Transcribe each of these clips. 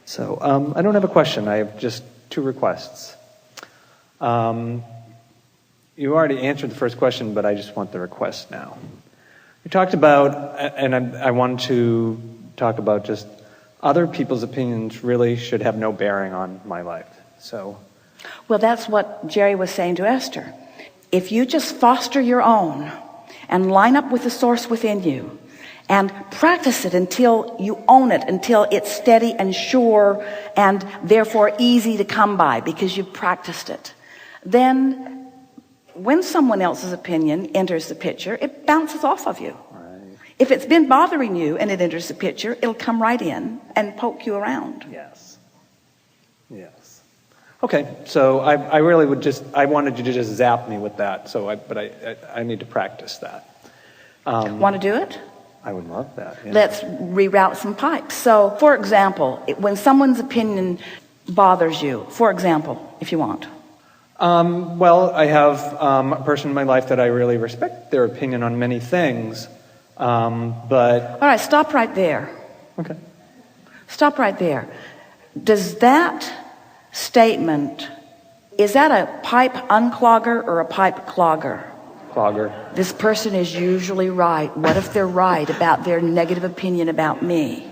So I don't have a question. I have just 2 requests. You already answered the first question, but I just want the request now. You talked about, and I wanted to talk about just other people's opinions really should have no bearing on my life. So, well, that's what Jerry was saying to Esther. If you just foster your own and line up with the source within you and practice it until you own it, until it's steady and sure and therefore easy to come by because you've practiced it, then when someone else's opinion enters the picture, it bounces off of you. right. If it's been bothering you and it enters the picture, it'll come right in and poke you around. Yes. Yes. Okay, so I really would I wanted you to just zap me with that, but I need to practice that. Want to do it? I would love that. Yeah. Let's reroute some pipes. So, for example, when someone's opinion bothers you, for example, if you want. Well, I have a person in my life that I really respect their opinion on many things, but... All right, stop right there. Okay. Stop right there. Does that statement, is that a pipe unclogger or a pipe clogger? Clogger. This person is usually right. What if they're right about their negative opinion about me?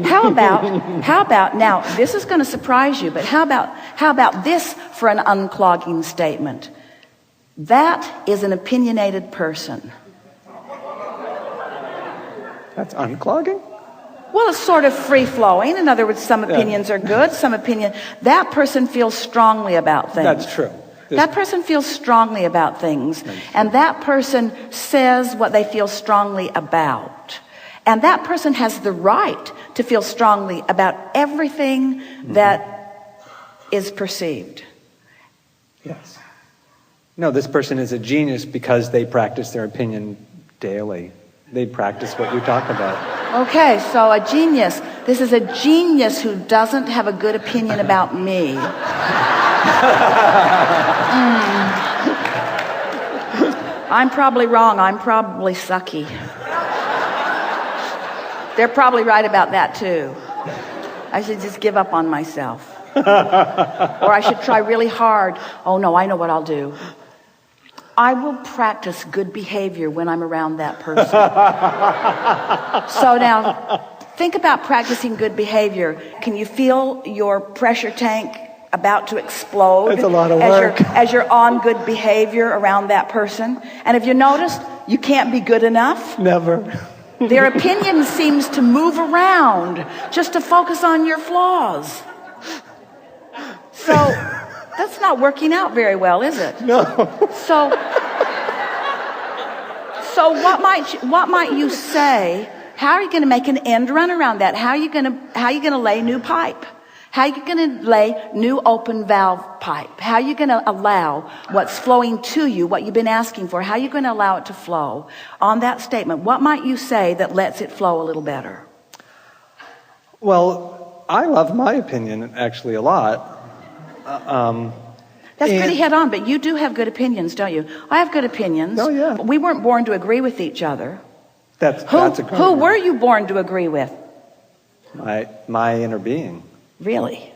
How about now, this is going to surprise you, but how about this for an unclogging statement? That is an opinionated person. That's unclogging? Well, it's sort of free-flowing. In other words, some opinions are good, that person feels strongly about things. That's true. That person feels strongly about things, and that person says what they feel strongly about. And that person has the right to feel strongly about everything that is perceived. Yes. No, this person is a genius because they practice their opinion daily. They practice what you talk about. Okay, so a genius. This is a genius who doesn't have a good opinion about me. I'm probably wrong. I'm probably sucky. They're probably right about that too. I should just give up on myself. Or I should try really hard. Oh no, I know what I'll do. I will practice good behavior when I'm around that person. So now, think about practicing good behavior. Can you feel your pressure tank about to explode? That's a lot of work. As you're on good behavior around that person? And have you noticed you can't be good enough? Never. Their opinion seems to move around just to focus on your flaws. So that's not working out very well, is it? No. So what might you say? How are you going to make an end run around that? How are you going to lay new pipe? How are you going to lay new open valve pipe? How are you going to allow what's flowing to you, what you've been asking for, how are you going to allow it to flow on that statement? What might you say that lets it flow a little better? Well, I love my opinion actually a lot. That's pretty head on, but you do have good opinions, don't you? I have good opinions. Oh, yeah. But we weren't born to agree with each other. That's Who were you born to agree with? My inner being. Really?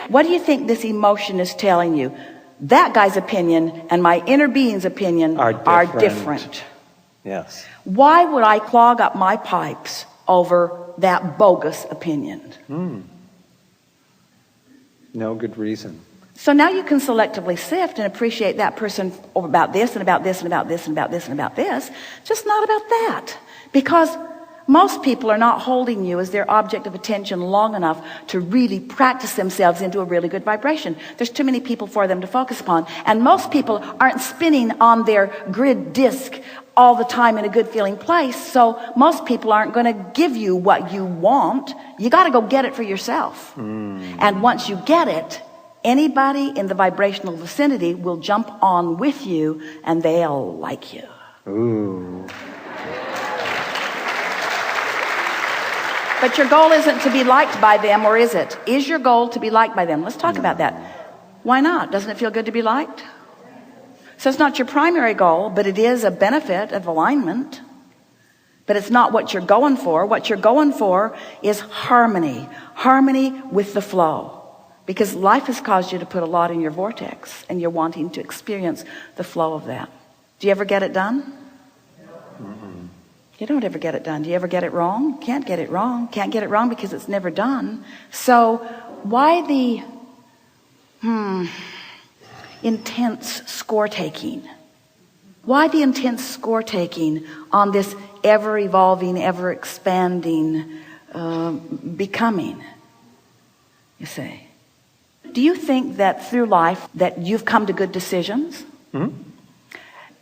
What do you think this emotion is telling you? That guy's opinion and my inner being's opinion are different. Yes. Why would I clog up my pipes over that bogus opinion? No good reason. So now you can selectively sift and appreciate that person about this and about this and about this and about this and about this, just not about that. Because most people are not holding you as their object of attention long enough to really practice themselves into a really good vibration. There's too many people for them to focus upon. And most people aren't spinning on their grid disc all the time in a good feeling place. So most people aren't going to give you what you want. You got to go get it for yourself. And once you get it, anybody in the vibrational vicinity will jump on with you and they'll like you. Ooh. But your goal isn't to be liked by them, or is it? Is your goal to be liked by them? Let's talk about that. Why not? Doesn't it feel good to be liked? So it's not your primary goal, but it is a benefit of alignment. But it's not what you're going for. What you're going for is harmony. Harmony with the flow. Because life has caused you to put a lot in your vortex, and you're wanting to experience the flow of that. Do you ever get it done? Mm-mm. You don't ever get it done. Do you ever get it wrong? Can't get it wrong. Can't get it wrong because it's never done. So why the intense score taking? Why the intense score taking on this ever evolving, ever expanding becoming? You say. Do you think that through life that you've come to good decisions? Mm-hmm.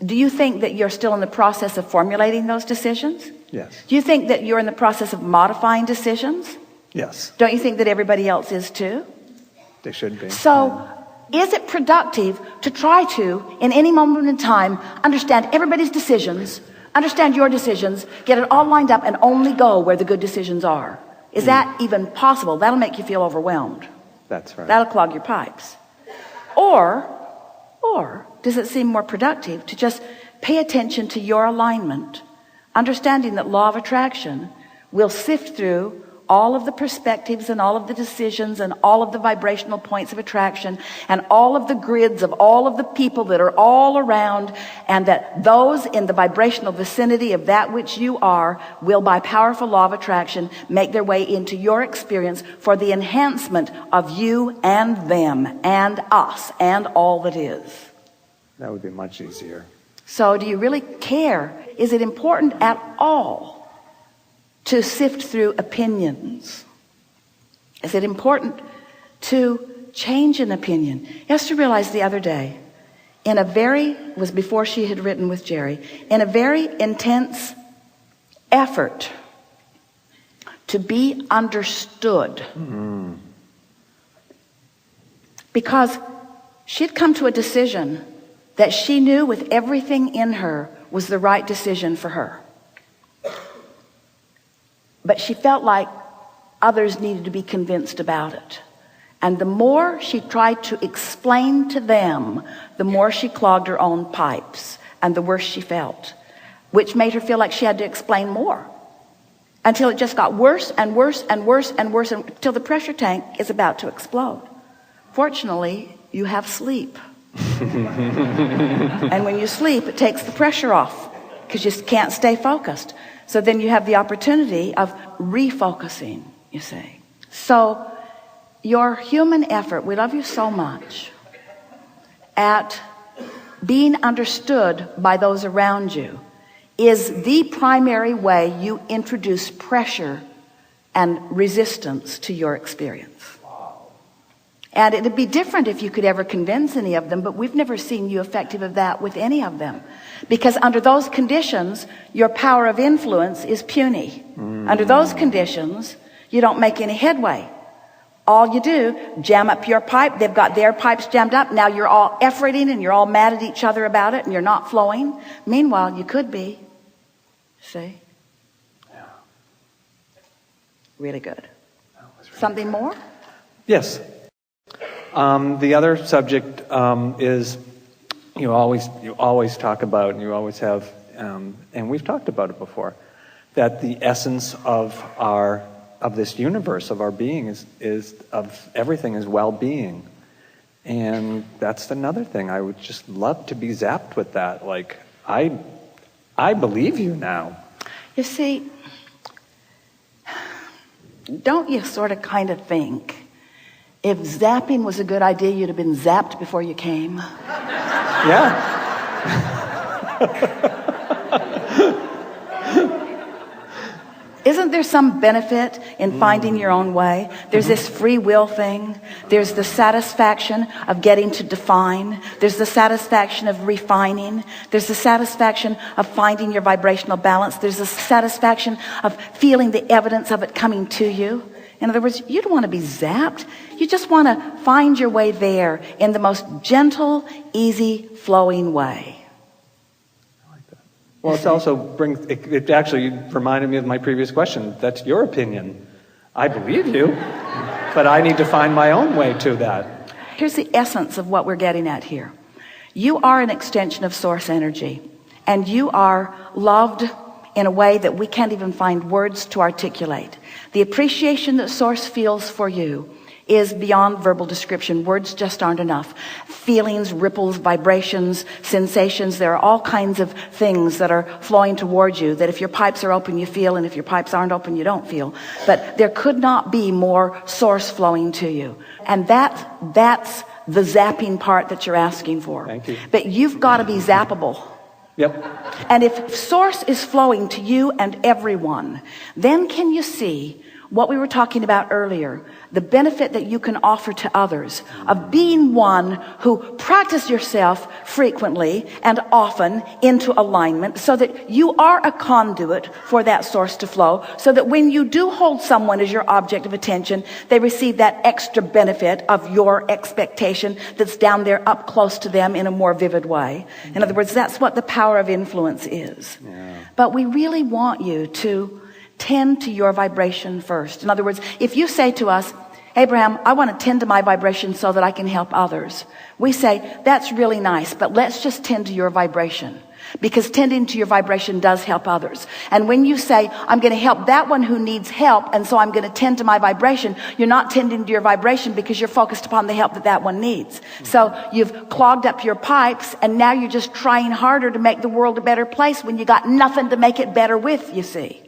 Do you think that you're still in the process of formulating those decisions? Yes. Do you think that you're in the process of modifying decisions? Yes. Don't you think that everybody else is too? They should be. So, is it productive to try to, in any moment in time, understand everybody's decisions, understand your decisions, get it all lined up, and only go where the good decisions are? Is that even possible? That'll make you feel overwhelmed. That's right. That'll clog your pipes. Or does it seem more productive to just pay attention to your alignment, understanding that law of attraction will sift through all of the perspectives and all of the decisions and all of the vibrational points of attraction and all of the grids of all of the people that are all around, and that those in the vibrational vicinity of that which you are will, by powerful law of attraction, make their way into your experience for the enhancement of you and them and us and all that is. That would be much easier. So do you really care? Is it important at all to sift through opinions? Is it important to change an opinion? Esther realized the other day, was before she had written with Jerry, in a very intense effort to be understood. Mm-hmm. Because she'd come to a decision that she knew with everything in her was the right decision for her. But she felt like others needed to be convinced about it. And the more she tried to explain to them, the more she clogged her own pipes, and the worse she felt, which made her feel like she had to explain more, until it just got worse and worse and worse and worse, until the pressure tank is about to explode. Fortunately, you have sleep. And when you sleep, it takes the pressure off, because you can't stay focused. So then you have the opportunity of refocusing, you see. So your human effort, we love you so much, at being understood by those around you is the primary way you introduce pressure and resistance to your experience. And it'd be different if you could ever convince any of them, but we've never seen you effective of that with any of them. Because under those conditions, your power of influence is puny. Under those conditions, you don't make any headway. All you do, jam up your pipe. They've got their pipes jammed up. Now you're all efforting and you're all mad at each other about it and you're not flowing. Meanwhile, you could be. See? Yeah. Really good. Really Something good. more? Yes. The other subject is you always talk about, and you always have, and we've talked about it before, that the essence of this universe, of our being, is of everything is well-being. And that's another thing. I would just love to be zapped with that. Like, I believe you now. You see, don't you sort of kind of think, if zapping was a good idea, you'd have been zapped before you came? Yeah. Isn't there some benefit in finding your own way? There's this free will thing. There's the satisfaction of getting to define. There's the satisfaction of refining. There's the satisfaction of finding your vibrational balance. There's the satisfaction of feeling the evidence of it coming to you. In other words, you don't want to be zapped. You just want to find your way there in the most gentle, easy, flowing way. I like that. Well, it also it actually reminded me of my previous question. That's your opinion. I believe you, but I need to find my own way to that. Here's the essence of what we're getting at here. You are an extension of source energy, and you are loved in a way that we can't even find words to articulate. The appreciation that Source feels for you is beyond verbal description. Words just aren't enough. Feelings, ripples, vibrations, sensations, there are all kinds of things that are flowing towards you that if your pipes are open, you feel, and if your pipes aren't open, you don't feel. But there could not be more Source flowing to you. And that's the zapping part that you're asking for. Thank you. But you've got to be zappable. Yep. And if Source is flowing to you and everyone, then can you see what we were talking about earlier, the benefit that you can offer to others of being one who practice yourself frequently and often into alignment so that you are a conduit for that Source to flow, so that when you do hold someone as your object of attention, they receive that extra benefit of your expectation that's down there up close to them in a more vivid way. In other words, that's what the power of influence is. Yeah. But we really want you to tend to your vibration first. In other words, if you say to us, Abraham, I want to tend to my vibration so that I can help others. We say, that's really nice, but let's just tend to your vibration. Because tending to your vibration does help others. And when you say, I'm going to help that one who needs help, and so I'm going to tend to my vibration, you're not tending to your vibration because you're focused upon the help that that one needs. So you've clogged up your pipes, and now you're just trying harder to make the world a better place when you got nothing to make it better with, you see.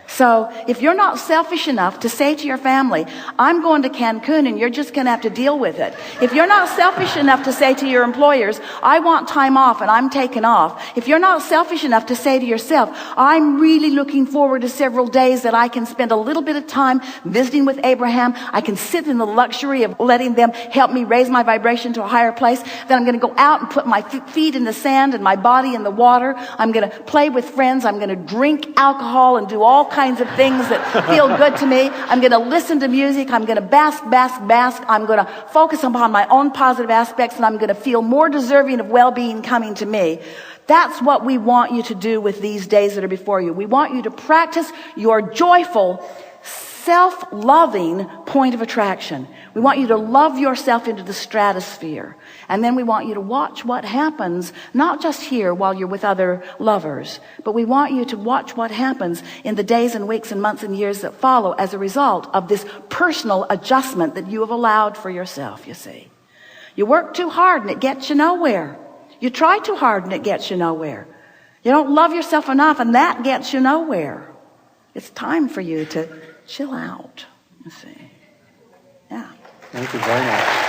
So if you're not selfish enough to say to your family, I'm going to Cancun and you're just going to have to deal with it. If you're not selfish enough to say to your employers, I want time off and I'm taking off. If you're not selfish enough to say to yourself, I'm really looking forward to several days that I can spend a little bit of time visiting with Abraham. I can sit in the luxury of letting them help me raise my vibration to a higher place. Then I'm going to go out and put my feet in the sand and my body in the water. I'm going to play with friends. I'm going to drink alcohol and do all kinds of things that feel good to me. I'm going to listen to music. I'm going to bask. I'm going to focus upon my own positive aspects, and I'm going to feel more deserving of well-being coming to me. That's what we want you to do with these days that are before you. We want you to practice your joyful, self-loving point of attraction. We want you to love yourself into the stratosphere. And then we want you to watch what happens, not just here while you're with other lovers, but we want you to watch what happens in the days and weeks and months and years that follow as a result of this personal adjustment that you have allowed for yourself, you see. You work too hard and it gets you nowhere. You try too hard and it gets you nowhere. You don't love yourself enough and that gets you nowhere. It's time for you to chill out, you see. Yeah. Thank you very much.